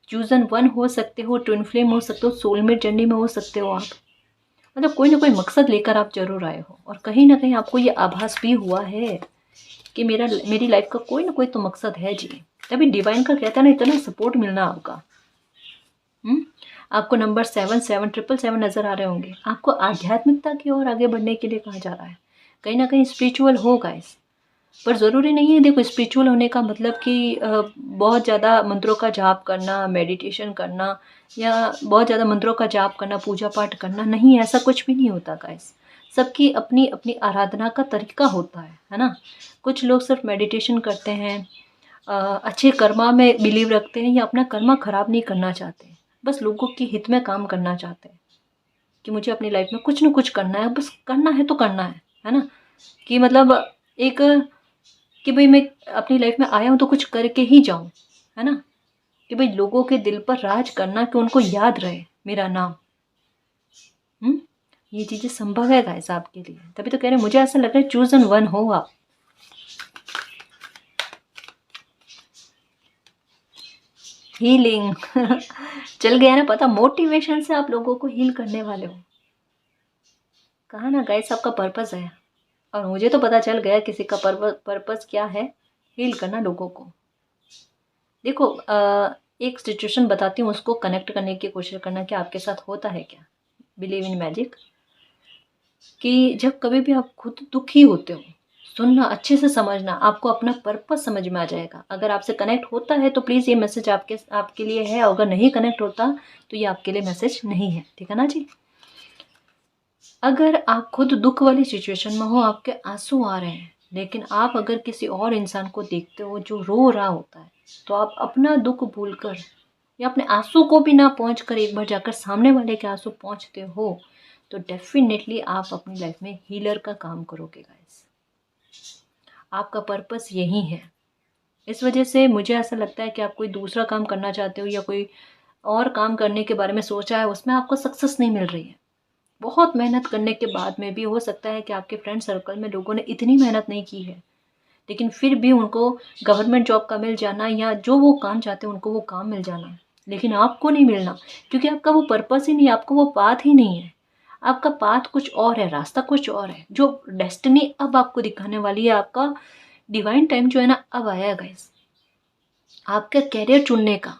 चूजन वन हो सकते हो, ट्विन फ्लेम हो सकते हो, सोलमेट जर्नी में हो सकते हो आप। मतलब कोई ना कोई मकसद लेकर आप जरूर आए हो, और कहीं ना कहीं आपको ये आभास भी हुआ है कि मेरी लाइफ का कोई ना कोई तो मकसद है जी। तभी डिवाइन का, कहता है ना, इतना सपोर्ट मिलना आपका। आपको नंबर 7 नज़र आ रहे होंगे। आपको आध्यात्मिकता की ओर आगे बढ़ने के लिए कहा जा रहा है, कहीं ना कहीं स्पिरिचुअल हो गाइस। पर ज़रूरी नहीं है, देखो, स्पिरिचुअल होने का मतलब कि बहुत ज़्यादा मंत्रों का जाप करना, मेडिटेशन करना, या बहुत ज़्यादा मंत्रों का जाप करना, पूजा पाठ करना, नहीं, ऐसा कुछ भी नहीं होता गाइस। सबकी अपनी अपनी आराधना का तरीका होता है ना। कुछ लोग सिर्फ मेडिटेशन करते हैं, अच्छे कर्मा में बिलीव रखते हैं, या अपना कर्मा खराब नहीं करना चाहते, बस लोगों के हित में काम करना चाहते हैं। कि मुझे अपनी लाइफ में कुछ ना कुछ करना है, बस करना है तो करना है ना। कि मतलब एक कि भाई मैं अपनी लाइफ में आया हूँ तो कुछ करके ही जाऊँ, है ना। कि भाई लोगों के दिल पर राज करना, कि उनको याद रहे मेरा नाम। ये चीज़ें संभव है गाइस आपके लिए, तभी तो कह रहे हैं, मुझे ऐसा लग रहा है चूजन वन हो आप। हीलिंग चल गया ना पता, मोटिवेशन से आप लोगों को हील करने वाले हो। कहा ना गाइस, आपका पर्पस है, और मुझे तो पता चल गया किसी का पर्पस क्या है, हील करना लोगों को। देखो एक सिचुएशन बताती हूँ, उसको कनेक्ट करने की कोशिश करना कि आपके साथ होता है क्या। Believe in magic. कि जब कभी भी आप खुद दुखी होते हो, सुनना, अच्छे से समझना, आपको अपना पर्पस समझ में आ जाएगा। अगर आपसे कनेक्ट होता है तो प्लीज़ ये मैसेज आपके लिए है, अगर नहीं कनेक्ट होता तो ये आपके लिए मैसेज नहीं है, ठीक है ना जी। अगर आप खुद दुख वाली सिचुएशन में हो, आपके आंसू आ रहे हैं, लेकिन आप अगर किसी और इंसान को देखते हो जो रो रहा होता है, तो आप अपना दुख भूलकर या अपने आंसू को भी ना पहुँच कर एक बार जाकर सामने वाले के आंसू पहुँचते हो, तो डेफिनेटली आप अपनी लाइफ में हीलर का काम करोगे गाइस। आपका पर्पस यही है। इस वजह से मुझे ऐसा लगता है कि आप कोई दूसरा काम करना चाहते हो या कोई और काम करने के बारे में सोचा है, उसमें आपको सक्सेस नहीं मिल रही है। बहुत मेहनत करने के बाद में भी हो सकता है कि आपके फ्रेंड सर्कल में लोगों ने इतनी मेहनत नहीं की है, लेकिन फिर भी उनको गवर्नमेंट जॉब का मिल जाना, या जो वो काम चाहते हैं उनको वो काम मिल जाना, लेकिन आपको नहीं मिलना, क्योंकि आपका वो पर्पस ही नहीं है, आपको वो पाथ ही नहीं है। आपका पाथ कुछ और है, रास्ता कुछ और है, जो डेस्टिनी अब आपको दिखाने वाली है। आपका डिवाइन टाइम जो है ना, अब आया है गाइस, आपका कैरियर चुनने का।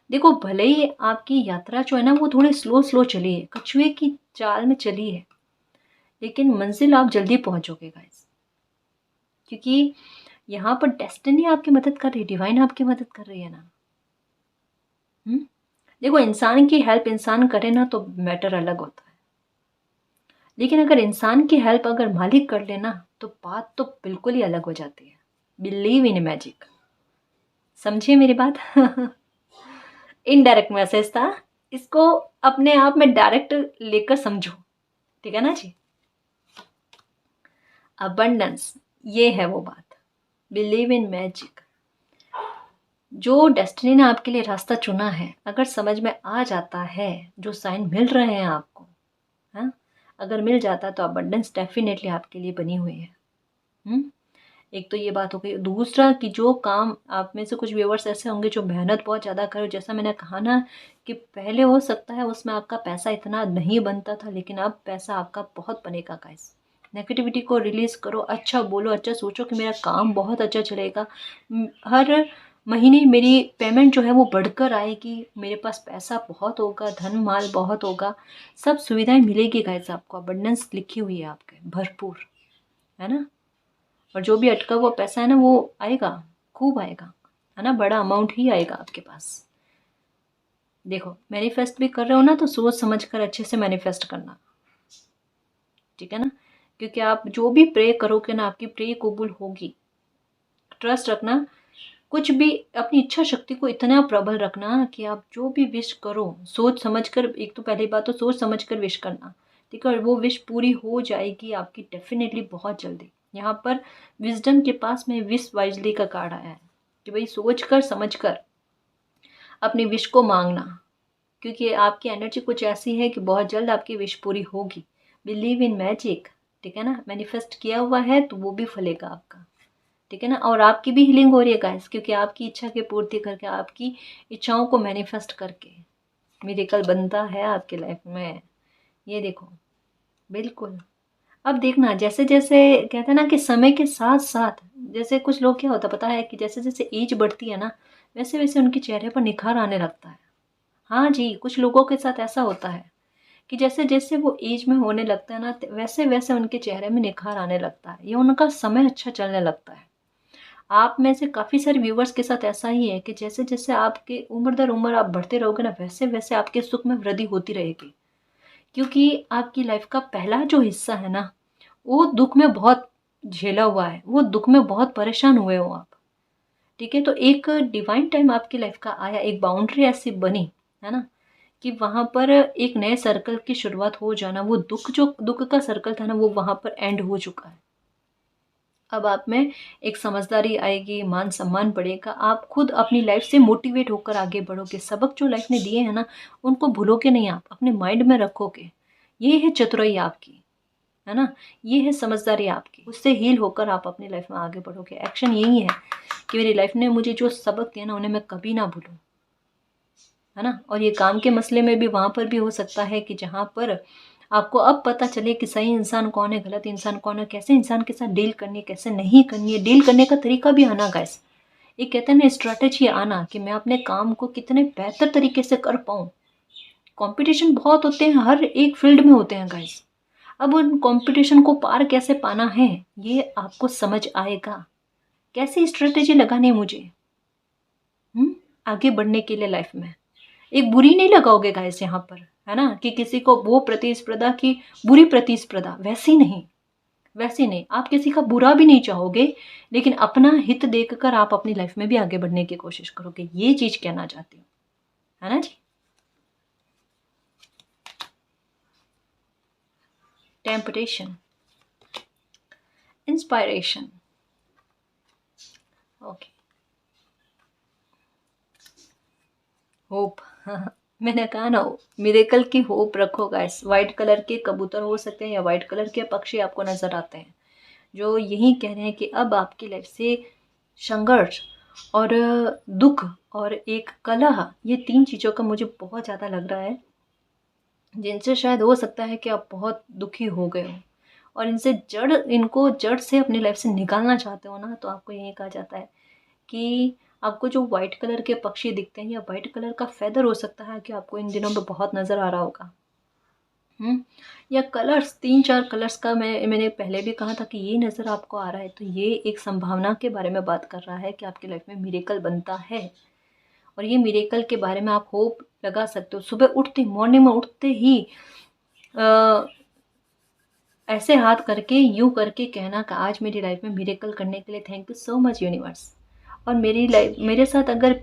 देखो भले ही आपकी यात्रा जो है ना वो थोड़ी स्लो स्लो चली है, कछुए की चाल में चली है, लेकिन मंजिल आप जल्दी पहुंचोगे गाइस, क्योंकि यहाँ पर डेस्टिनी आपकी मदद कर रही है, डिवाइन आपकी मदद कर रही है ना। देखो इंसान की हेल्प इंसान करे ना तो मैटर अलग होता है, लेकिन अगर इंसान की हेल्प अगर मालिक कर लेना तो बात तो बिल्कुल ही अलग हो जाती है। Believe in magic. समझिए मेरी बात इनडायरेक्ट मैसेज था, इसको अपने आप में डायरेक्ट लेकर समझो, ठीक है ना जी। अबंडेंस, ये है वो बात। Believe in magic. जो डेस्टिनी ने आपके लिए रास्ता चुना है, अगर समझ में आ जाता है, जो साइन मिल रहे हैं आपको, हाँ, अगर मिल जाता है तो अबंडेंस डेफिनेटली आपके लिए बनी हुई है। एक तो ये बात हो गई। दूसरा कि जो काम, आप में से कुछ व्यूअर्स ऐसे होंगे जो मेहनत बहुत ज़्यादा करो, जैसा मैंने कहा ना कि पहले हो सकता है उसमें आपका पैसा इतना नहीं बनता था, लेकिन अब पैसा आपका बहुत बनेगा गाइस। नेगेटिविटी को रिलीज़ करो, अच्छा बोलो, अच्छा सोचो कि मेरा काम बहुत अच्छा चलेगा, हर महीने मेरी पेमेंट जो है वो बढ़कर आएगी, मेरे पास पैसा बहुत होगा, धन माल बहुत होगा, सब सुविधाएं मिलेगी गाइस आपको। अबंडेंस लिखी हुई है आपके भरपूर, है ना। और जो भी अटका हुआ पैसा है ना वो आएगा, खूब आएगा, है ना, बड़ा अमाउंट ही आएगा आपके पास। देखो मैनिफेस्ट भी कर रहे हो ना, तो सोच समझ कर अच्छे से मैनिफेस्ट करना, ठीक है ना, क्योंकि आप जो भी प्रे करोगे ना, आपकी प्रे कबूल होगी। ट्रस्ट रखना, कुछ भी अपनी इच्छा शक्ति को इतना प्रबल रखना कि आप जो भी विश करो सोच समझ कर, एक तो पहली बात तो सोच समझ कर विश करना, ठीक है, और वो विश पूरी हो जाएगी आपकी डेफिनेटली बहुत जल्दी। यहाँ पर विजडम के पास में विश वाइजली का कार्ड आया है कि भाई सोच कर समझ कर अपनी विश को मांगना, क्योंकि आपकी एनर्जी कुछ ऐसी है कि बहुत जल्द आपकी विश पूरी होगी। बिलीव इन मैजिक, ठीक है ना, मैनिफेस्ट किया हुआ है तो वो भी फलेगा आपका, ठीक है ना। और आपकी भी हीलिंग हो रही है गाइस, क्योंकि आपकी इच्छा की पूर्ति करके, आपकी इच्छाओं को मैनिफेस्ट करके मिरेकल बनता है आपकी लाइफ में। ये देखो, बिल्कुल। अब देखना, जैसे जैसे कहते हैं ना कि समय के साथ साथ, जैसे कुछ लोग क्या होता है पता है, कि जैसे जैसे एज बढ़ती है ना, वैसे वैसे उनके चेहरे पर निखार आने लगता है। हाँ जी, कुछ लोगों के साथ ऐसा होता है कि जैसे जैसे वो एज में होने लगता है ना, वैसे वैसे उनके चेहरे में निखार आने लगता है, ये उनका समय अच्छा चलने लगता है। आप में से काफ़ी सारे व्यूवर्स के साथ ऐसा ही है कि जैसे जैसे आपके उम्र दर उम्र आप बढ़ते रहोगे ना, वैसे वैसे आपके सुख में वृद्धि होती रहेगी, क्योंकि आपकी लाइफ का पहला जो हिस्सा है ना, वो दुख में बहुत झेला हुआ है, वो दुख में बहुत परेशान हुए हो आप, ठीक है। तो एक डिवाइन टाइम आपकी लाइफ का आया, एक बाउंड्री ऐसी बनी, है ना, कि वहाँ पर एक नए सर्कल की शुरुआत हो जाना, वो दुख का सर्कल था ना, वो वहाँ पर एंड हो चुका है। अब आप में एक समझदारी आएगी, मान सम्मान बढ़ेगा, आप खुद अपनी लाइफ से मोटिवेट होकर आगे बढ़ोगे। सबक जो लाइफ ने दिए हैं ना, उनको भूलोगे नहीं, आप अपने माइंड में रखोगे। ये है चतुराई आपकी, है ना, ये है समझदारी आपकी। उससे हील होकर आप अपनी लाइफ में आगे बढ़ोगे। एक्शन यही है कि मेरी लाइफ ने मुझे जो सबक दिया ना, उन्हें मैं कभी ना भूलूं, है ना। और ये काम के मसले में भी वहाँ पर भी हो सकता है कि जहाँ पर आपको अब पता चले कि सही इंसान कौन है, गलत इंसान कौन है, कैसे इंसान के साथ डील करनी है, कैसे नहीं करनी है, डील करने का तरीका भी आना गाइस। ये कहते हैं ना स्ट्रैटेजी आना, कि मैं अपने काम को कितने बेहतर तरीके से कर पाऊँ। कंपटीशन बहुत होते हैं, हर एक फील्ड में होते हैं गाइस। अब उन कंपटीशन को पार कैसे पाना है, ये आपको समझ आएगा। कैसे स्ट्रेटेजी लगानी है मुझे आगे बढ़ने के लिए लाइफ में। एक बुरी नहीं लगाओगे गाइस यहाँ पर, है ना, कि किसी को वो प्रतिस्पर्धा की बुरी प्रतिस्पर्धा, वैसी नहीं, वैसी नहीं। आप किसी का बुरा भी नहीं चाहोगे, लेकिन अपना हित देखकर आप अपनी लाइफ में भी आगे बढ़ने की कोशिश करोगे। ये चीज कहना चाहती हूँ, है ना जी। Temptation, inspiration, okay, hope. मैंने कहा ना, मिरेकल की होप रखो गाइस। वाइट कलर के कबूतर हो सकते हैं या वाइट कलर के पक्षी आपको नजर आते हैं, जो यही कह रहे हैं कि अब आपकी लाइफ से संघर्ष और दुख और एक कलह, ये 3 चीज़ों का मुझे बहुत ज़्यादा लग रहा है, जिनसे शायद हो सकता है कि आप बहुत दुखी हो गए हो और इनको जड़ से अपनी लाइफ से निकालना चाहते हो ना। तो आपको यही कहा जाता है कि आपको जो वाइट कलर के पक्षी दिखते हैं या वाइट कलर का फेदर हो सकता है कि आपको इन दिनों में बहुत नज़र आ रहा होगा। या कलर्स, 3-4 कलर्स का मैंने पहले भी कहा था कि ये नज़र आपको आ रहा है, तो ये एक संभावना के बारे में बात कर रहा है कि आपकी लाइफ में मिरेकल बनता है। और ये मिरेकल के बारे में आप होप लगा सकते हो। सुबह उठते, मॉर्निंग में उठते ही ऐसे हाथ करके, यूँ करके कहना कि आज मेरी लाइफ में मिरेकल करने के लिए thank you so much universe. और मेरी लाइफ, मेरे साथ अगर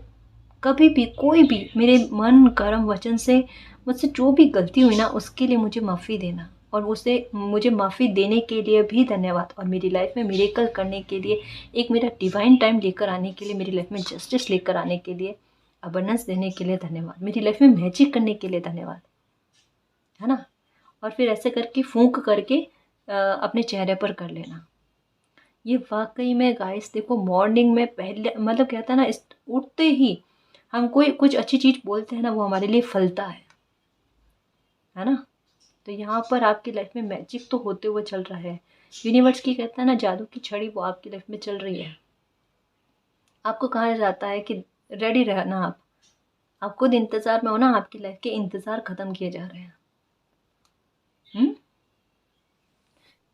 कभी भी कोई भी मेरे मन कर्म वचन से मुझसे जो भी गलती हुई ना, उसके लिए मुझे माफ़ी देना, और उसे मुझे माफ़ी देने के लिए भी धन्यवाद। और मेरी लाइफ में मिरेकल करने के लिए, एक मेरा डिवाइन टाइम लेकर आने के लिए, मेरी लाइफ में जस्टिस लेकर आने के लिए, अबंडेंस देने के लिए धन्यवाद, मेरी लाइफ में मैजिक करने के लिए धन्यवाद, है ना। और फिर ऐसे करके फूंक करके अपने चेहरे पर कर लेना। ये वाकई में गाइस देखो, मॉर्निंग में पहले मतलब कहता है ना, उठते ही हम कोई कुछ अच्छी चीज़ बोलते हैं ना, वो हमारे लिए फलता है ना। तो यहाँ पर आपकी लाइफ में मैजिक तो होते हुए चल रहा है। यूनिवर्स की कहता है ना, जादू की छड़ी वो आपकी लाइफ में चल रही है। आपको कहा जाता है कि रेडी रहना, आप खुद इंतज़ार में हो ना, आपकी लाइफ के इंतज़ार ख़त्म किए जा रहे हैं।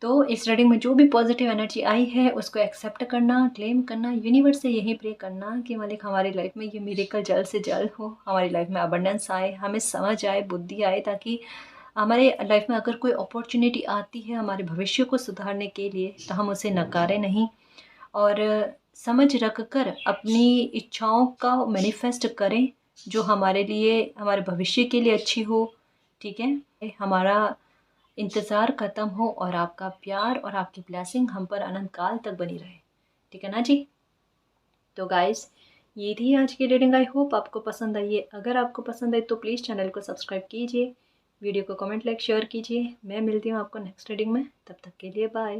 तो इस रीडिंग में जो भी पॉजिटिव एनर्जी आई है, उसको एक्सेप्ट करना, क्लेम करना, यूनिवर्स से यही प्रे करना कि मालिक हमारी लाइफ में ये मिरेकल जल्द से जल्द हो, हमारी लाइफ में अबंडेंस आए, हमें समझ आए, बुद्धि आए, ताकि हमारे लाइफ में अगर कोई अपॉर्चुनिटी आती है हमारे भविष्य को सुधारने के लिए, तो हम उसे नकारें नहीं, और समझ रख कर अपनी इच्छाओं का मैनिफेस्ट करें, जो हमारे लिए, हमारे भविष्य के लिए अच्छी हो। ठीक है, हमारा इंतज़ार ख़त्म हो और आपका प्यार और आपकी ब्लेसिंग हम पर अनंत काल तक बनी रहे। ठीक है ना जी। तो गाइस, ये थी आज की रीडिंग। आई होप आपको पसंद आई है। अगर आपको पसंद आई तो प्लीज़ चैनल को सब्सक्राइब कीजिए, वीडियो को कमेंट, लाइक, शेयर कीजिए। मैं मिलती हूँ आपको नेक्स्ट रीडिंग में, तब तक के लिए बाय।